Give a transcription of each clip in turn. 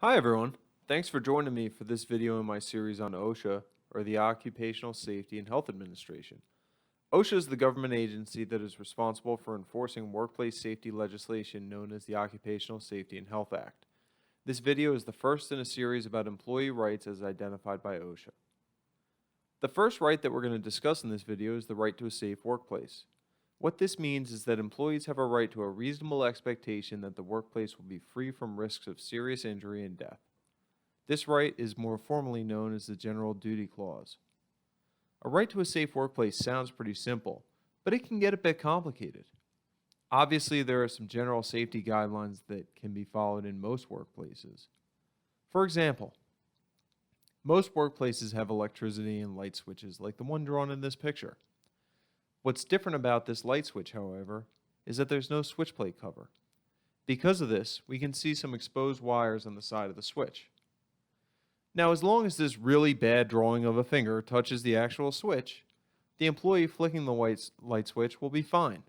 Hi everyone, thanks for joining me for this video in my series on OSHA, or the Occupational Safety and Health Administration. OSHA is the government agency that is responsible for enforcing workplace safety legislation known as the Occupational Safety and Health Act. This video is the first in a series about employee rights as identified by OSHA. The first right that we're going to discuss in this video is the right to a safe workplace. What this means is that employees have a right to a reasonable expectation that the workplace will be free from risks of serious injury and death. This right is more formally known as the General Duty Clause. A right to a safe workplace sounds pretty simple, but it can get a bit complicated. Obviously, there are some general safety guidelines that can be followed in most workplaces. For example, most workplaces have electricity and light switches like the one drawn in this picture. What's different about this light switch, however, is that there's no switch plate cover. Because of this, we can see some exposed wires on the side of the switch. Now, as long as this really bad drawing of a finger touches the actual switch, the employee flicking the light switch will be fine.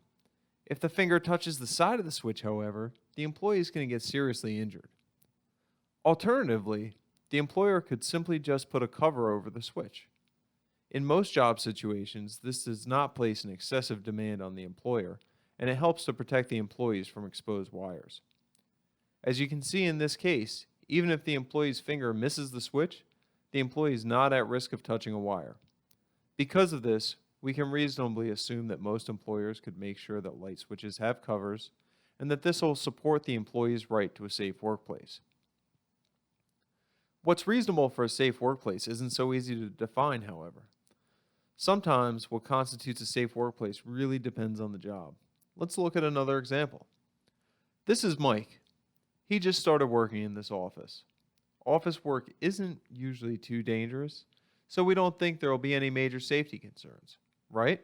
If the finger touches the side of the switch, however, the employee is going to get seriously injured. Alternatively, the employer could simply just put a cover over the switch. In most job situations, this does not place an excessive demand on the employer, and it helps to protect the employees from exposed wires. As you can see in this case, even if the employee's finger misses the switch, the employee is not at risk of touching a wire. Because of this, we can reasonably assume that most employers could make sure that light switches have covers, and that this will support the employee's right to a safe workplace. What's reasonable for a safe workplace isn't so easy to define, however. Sometimes what constitutes a safe workplace really depends on the job. Let's look at another example. This is Mike. He just started working in this office. Office work isn't usually too dangerous, so we don't think there will be any major safety concerns, right?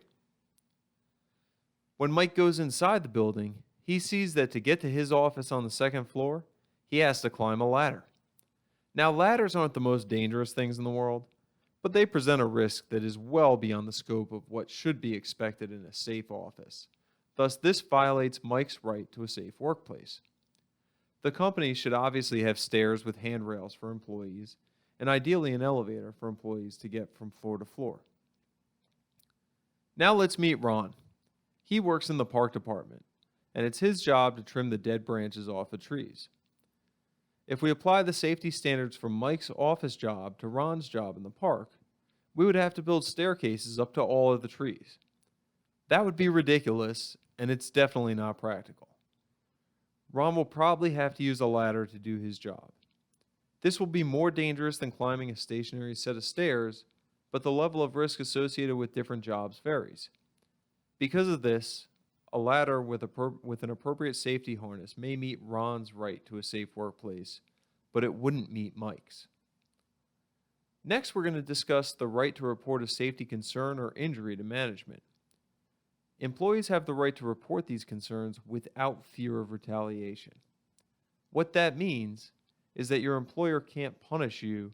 When Mike goes inside the building, he sees that to get to his office on the second floor, he has to climb a ladder. Now, ladders aren't the most dangerous things in the world, but they present a risk that is well beyond the scope of what should be expected in a safe office. Thus, this violates Mike's right to a safe workplace. The company should obviously have stairs with handrails for employees, and ideally an elevator for employees to get from floor to floor. Now let's meet Ron. He works in the park department, and it's his job to trim the dead branches off the trees. If we apply the safety standards from Mike's office job to Ron's job in the park, we would have to build staircases up to all of the trees. That would be ridiculous, and it's definitely not practical. Ron will probably have to use a ladder to do his job. This will be more dangerous than climbing a stationary set of stairs, but the level of risk associated with different jobs varies. Because of this, a ladder with an appropriate safety harness may meet Ron's right to a safe workplace, but it wouldn't meet Mike's. Next, we're going to discuss the right to report a safety concern or injury to management. Employees have the right to report these concerns without fear of retaliation. What that means is that your employer can't punish you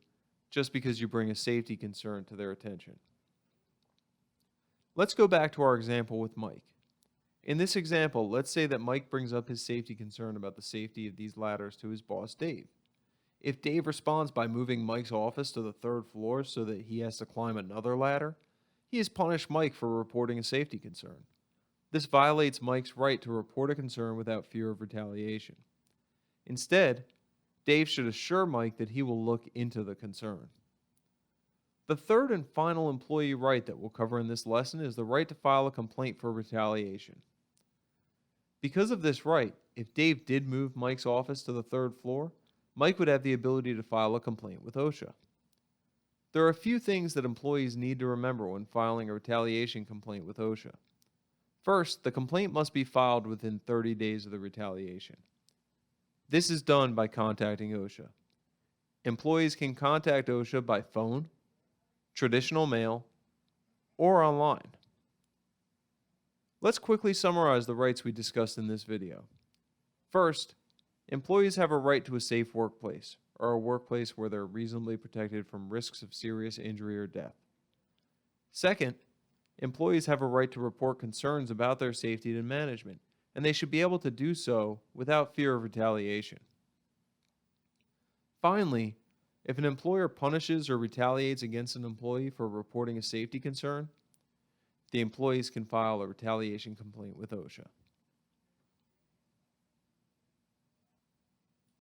just because you bring a safety concern to their attention. Let's go back to our example with Mike. In this example, let's say that Mike brings up his safety concern about the safety of these ladders to his boss, Dave. If Dave responds by moving Mike's office to the third floor so that he has to climb another ladder, he has punished Mike for reporting a safety concern. This violates Mike's right to report a concern without fear of retaliation. Instead, Dave should assure Mike that he will look into the concern. The third and final employee right that we'll cover in this lesson is the right to file a complaint for retaliation. Because of this right, if Dave did move Mike's office to the third floor, Mike would have the ability to file a complaint with OSHA. There are a few things that employees need to remember when filing a retaliation complaint with OSHA. First, the complaint must be filed within 30 days of the retaliation. This is done by contacting OSHA. Employees can contact OSHA by phone, traditional mail, or online. Let's quickly summarize the rights we discussed in this video. First, employees have a right to a safe workplace, or a workplace where they're reasonably protected from risks of serious injury or death. Second, employees have a right to report concerns about their safety to management, and they should be able to do so without fear of retaliation. Finally, if an employer punishes or retaliates against an employee for reporting a safety concern, the employees can file a retaliation complaint with OSHA.